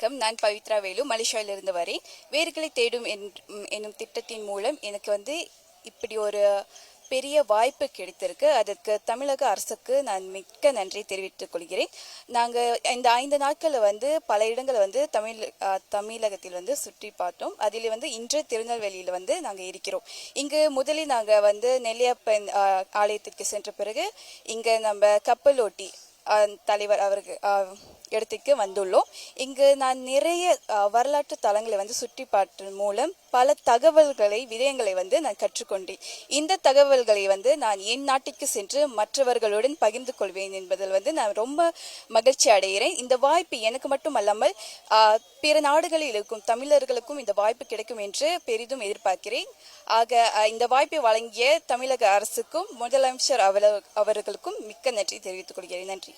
வணக்கம். நான் பவித்ரா வேலு, மலேசியாவிலிருந்து வரேன். வேர்களை தேடும் என்னும் திட்டத்தின் மூலம் எனக்கு இப்படி ஒரு பெரிய வாய்ப்பு கிடைத்திருக்கு. அதற்கு தமிழக அரசுக்கு நான் மிக்க நன்றி தெரிவித்துக் கொள்கிறேன். நாங்கள் இந்த 5 நாட்களில் பல இடங்களை தமிழகத்தில் சுற்றி பார்த்தோம். அதில் இன்று திருநெல்வேலியில் நாங்கள் இருக்கிறோம். இங்கு முதலில் நாங்கள் நெல்லியப்பன் ஆலயத்திற்கு சென்ற பிறகு இங்கே நம்ம கப்பலோட்டி தலைவர் அவருக்கு இடத்துக்கு வந்துள்ளோம். இங்கு நான் நிறைய வரலாற்று தலங்களை சுற்றி பார்த்ததன் மூலம் பல தகவல்களை விடயங்களை நான் கற்றுக்கொண்டேன். இந்த தகவல்களை நான் என் நாட்டுக்கு சென்று மற்றவர்களுடன் பகிர்ந்து கொள்வேன் என்பதில் நான் ரொம்ப மகிழ்ச்சி அடைகிறேன். இந்த வாய்ப்பு எனக்கு மட்டும் அல்லாமல் பிற நாடுகளில் இருக்கும் தமிழர்களுக்கும் இந்த வாய்ப்பு கிடைக்கும் என்று பெரிதும் எதிர்பார்க்கிறேன். ஆக இந்த வாய்ப்பை வழங்கிய தமிழக அரசுக்கும் முதலமைச்சர் அவர்களுக்கும் மிக்க நன்றி தெரிவித்துக் கொள்கிறேன். நன்றி.